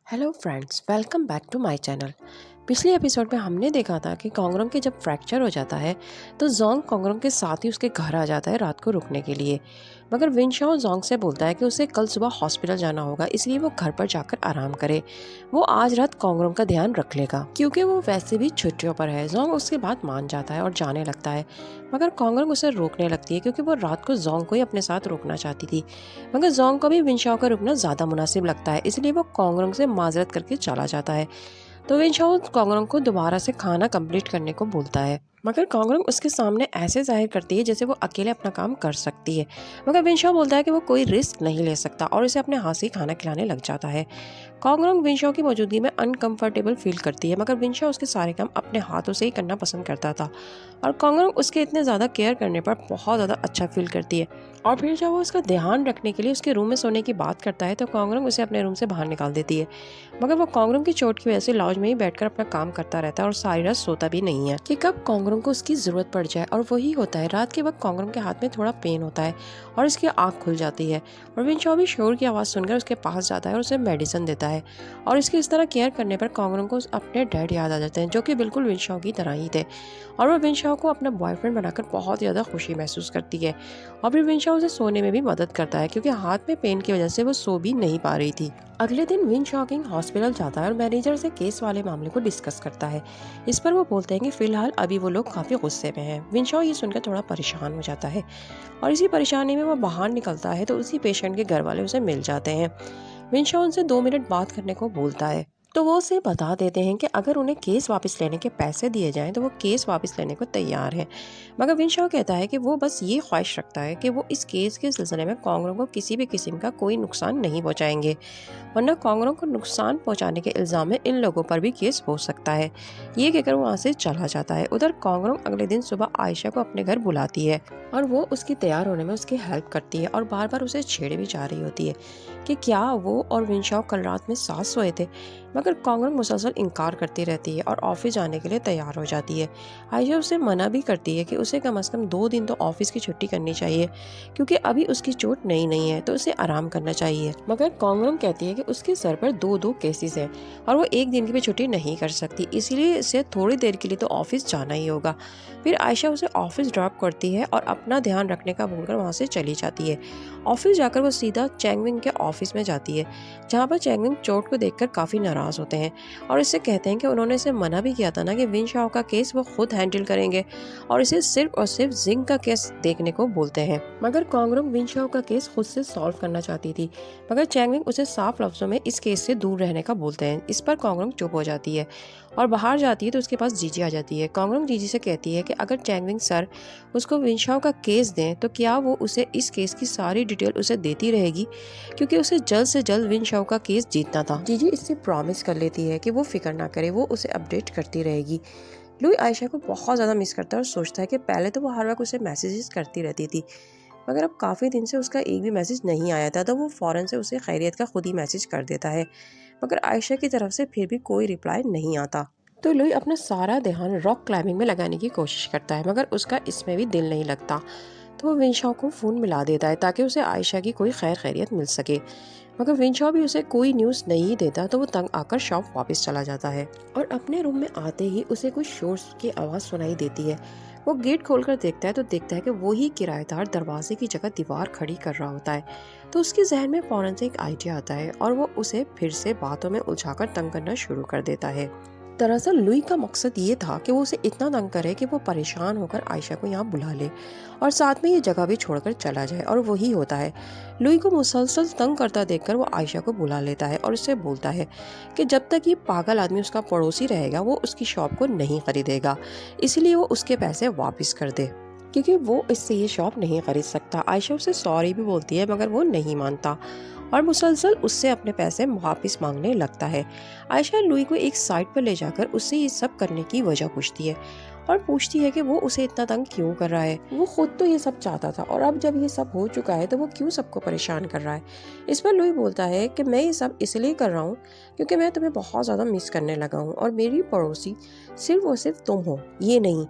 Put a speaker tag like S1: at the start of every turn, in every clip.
S1: Hello friends, welcome back to my channel. पिछले episode में हमने देखा था कि कोंगरोंग के जब फ्रैक्चर हो जाता है तो जोंग कोंगरोंग के साथ ही उसके घर आ जाता है रात को रुकने के लिए। मगर विनशाओ जोंग से बोलता है कि उसे कल सुबह हॉस्पिटल जाना होगा, इसलिए वो घर पर जाकर आराम करे। वो आज रात कोंगरोंग का ध्यान रख लेगा क्योंकि वो वैसे भी छुट्टियों पर है। जोंग उसके बाद मान जाता है और जाने लगता है, मगर कोंगरोंग उसे रोकने लगती है क्योंकि वो रात को जोंग को ही अपने साथ रोकना चाहती थी। मगर जोंग को भी विनशाओ का रुकना ज्यादा मुनासिब लगता है, इसलिए वो कोंगरोंग से माजरत करके चला जाता है। तो विनशाओ कोंगरोंग को दोबारा से खाना कंप्लीट करने को बोलता है, मगर कोंगरोंग उसके सामने ऐसे जाहिर करती है जैसे वो अकेले अपना काम कर सकती है। मगर विनशाओ बोलता है कि वो कोई रिस्क नहीं ले सकता और उसे अपने हाथ से खाना खिलाने लग जाता है। कोंगरोंग विनशाओ की मौजूदगी में अनकंफर्टेबल फील करती है, मगर विनशाओ उसके सारे काम अपने हाथों से ही करना पसंद करता था और कोंगरोंग उसके इतने ज़्यादा केयर करने पर बहुत ज़्यादा अच्छा फील करती है। और फिर जब वो उसका ध्यान रखने के लिए उसके रूम में सोने की बात करता है तो कोंगरोंग उसे अपने रूम से बाहर निकाल देती है। मगर वो कोंगरोंग की चोट की वजह से लॉज में ही बैठकर अपना काम करता रहता है और सारी रात सोता भी नहीं है कि कब कोंगरोंग को उसकी जरूरत पड़ जाए। और वही होता है, रात के वक्त कोंगरोंग के हाथ में थोड़ा पेन होता है और उसकी आंख खुल जाती है और विनशाओ भी शोर की आवाज़ सुनकर उसके पास जाता है और उसे मेडिसिन देता है। और इसकी इस तरह केयर करने पर कोंगरोंग को अपने डैड याद आ जाते हैं, जो कि बिल्कुल विनशाओ की तरह ही थे। और वो विनशाओ को अपना बॉयफ्रेंड बनाकर बहुत ज़्यादा खुशी महसूस करती है और फिर विनशाओ उसे सोने में भी मदद करता है क्योंकि हाथ में पेन की वजह से वो सो भी नहीं पा रही थी। अगले दिन विनशाओ किंग हॉस्पिटल जाता है और मैनेजर से केस वाले मामले को डिस्कस करता है। इस पर वो बोलते हैं कि फिलहाल अभी वो लोग काफ़ी गुस्से में हैं। विनशाओ ये सुनकर थोड़ा परेशान हो जाता है और इसी परेशानी में वो बाहर निकलता है तो उसी पेशेंट के घर वाले उसे मिल जाते हैं। विनशाओ उनसे 2 मिनट बात करने को बोलता है तो वो उसे बता देते हैं कि अगर उन्हें केस वापस लेने के पैसे दिए जाएं तो वो केस वापस लेने को तैयार हैं। मगर विनशाओ कहता है कि वो बस ये ख्वाहिश रखता है कि वो इस केस के सिलसिले में कोंगरोंग को किसी भी किस्म का कोई नुकसान नहीं पहुंचाएंगे, वरना कोंगरोंग को नुकसान पहुंचाने के इल्ज़ाम में इन लोगों पर भी केस हो सकता है। ये कहकर वो वहाँ से चला जाता है। उधर कोंगरोंग अगले दिन सुबह आयशा को अपने घर बुलाती है और वो उसकी तैयार होने में उसकी हेल्प करती है और बार बार उसे छेड़े भी जा रही होती है कि क्या वो और विनशाओ कल रात में साथ सोए थे। मगर कोंगरोंग मुसलसल इनकार करती रहती है और ऑफिस जाने के लिए तैयार हो जाती है। आयशा उसे मना भी करती है कि उसे कम से कम 2 दिन तो ऑफिस की छुट्टी करनी चाहिए क्योंकि अभी उसकी चोट नई नहीं है तो उसे आराम करना चाहिए। मगर कोंगरोंग कहती है कि उसके सर पर दो केसेस हैं और वो एक दिन की भी छुट्टी नहीं कर सकती, इसीलिए इसे थोड़ी देर के लिए तो ऑफिस जाना ही होगा। फिर आयशा उसे ऑफिस ड्रॉप करती है और अपना ध्यान रखने का बोलकर वहाँ से चली जाती है। ऑफिस जाकर वो सीधा चैंगविंग के ऑफिस में जाती है, जहाँ पर चैंगविंग चोट को देखकर काफ़ी नाराज़ होते हैं और इससे कहते हैं कि उन्होंने इसे मना भी किया था ना कि विनशाओ का केस वो खुद हैंडल करेंगे और इसे सिर्फ और सिर्फ जिंग का केस देखने को बोलते हैं। मगर कोंगरोंग विनशाओ का केस खुद से सॉल्व करना चाहती थी, मगर चैंगविंग उसे साफ लफ्जों में इस केस से दूर रहने का बोलते हैं। इस पर कोंगरोंग चुप हो जाती है और बाहर जाती है तो उसके पास जीजी आ जाती है। कोंगरोंग जीजी से कहती है कि अगर चैंगविंग सर उसको विनशाओ का केस दें तो क्या वो उसे इस केस की सारी डिटेल उसे देती रहेगी, क्योंकि उसे जल्द से जल्द विनशाओ का केस जीतना था। जीजी इससे प्रॉमिस कर लेती है कि वो फिक्र ना करे, वो उसे अपडेट करती रहेगी। लुई आयशा को बहुत ज़्यादा मिस करता है और सोचता है कि पहले तो वो हर वक्त उसे मैसेजेस करती रहती थी, मगर अब काफ़ी दिन से उसका एक भी मैसेज नहीं आया था तो वो फ़ौरन से उसे खैरियत का खुद ही मैसेज कर देता है। मगर आयशा की तरफ से फिर भी कोई रिप्लाई नहीं आता। तो लुई अपना सारा ध्यान रॉक क्लाइंबिंग में लगाने की कोशिश करता है, मगर उसका इसमें भी दिल नहीं लगता। तो वो विनशाओ को फ़ोन मिला देता है ताकि उसे आयशा की कोई खैर खैरियत मिल सके। मगर विनशाओ भी उसे कोई न्यूज़ नहीं देता तो वो तंग आकर शॉप वापस चला जाता है और अपने रूम में आते ही उसे कुछ शोर की आवाज़ सुनाई देती है। वो गेट खोलकर देखता है तो देखता है कि वही किराएदार दरवाजे की जगह दीवार खड़ी कर रहा होता है। तो उसके जहन में फौरन से एक आइडिया आता है और वो उसे फिर से बातों में उलझाकर तंग करना शुरू कर देता है। दरअसल लुई का मकसद ये था कि वो उसे इतना तंग करे कि वो परेशान होकर आयशा को यहाँ बुला ले और साथ में ये जगह भी छोड़कर चला जाए। और वही होता है, लुई को मुसलसल तंग करता देखकर वो आयशा को बुला लेता है और उससे बोलता है कि जब तक ये पागल आदमी उसका पड़ोसी रहेगा वो उसकी शॉप को नहीं खरीदेगा, इसलिए वो उसके पैसे वापस कर दे क्योंकि वो इससे ये शॉप नहीं खरीद सकता। आयशा उसे सॉरी भी बोलती है मगर वो नहीं मानता और मुसलसल उससे अपने पैसे वापस मांगने लगता है। आयशा लुई को एक साइड पर ले जाकर उससे ये सब करने की वजह पूछती है और पूछती है कि वो उसे इतना तंग क्यों कर रहा है। वो खुद तो ये सब चाहता था और अब जब ये सब हो चुका है तो वो क्यों सबको परेशान कर रहा है। इस पर लुई बोलता है कि मैं ये सब इसलिए कर रहा हूँ क्योंकि मैं तुम्हें बहुत ज़्यादा मिस करने लगा हूँ और मेरी पड़ोसी सिर्फ और सिर्फ तुम हो, ये नहीं,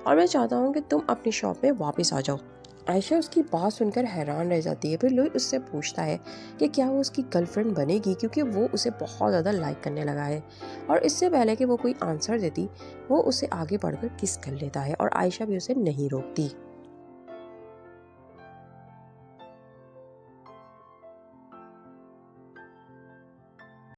S1: और मैं चाहता हूँ कि तुम अपनी शॉप में वापस आ जाओ। आयशा उसकी बात सुनकर हैरान रह जाती है। फिर लुई उससे पूछता है कि क्या वो उसकी गर्लफ्रेंड बनेगी, क्योंकि वो उसे बहुत ज़्यादा लाइक करने लगा है। और इससे पहले कि वो कोई आंसर देती, वो उसे आगे बढ़कर किस कर लेता है और आयशा भी उसे नहीं रोकती।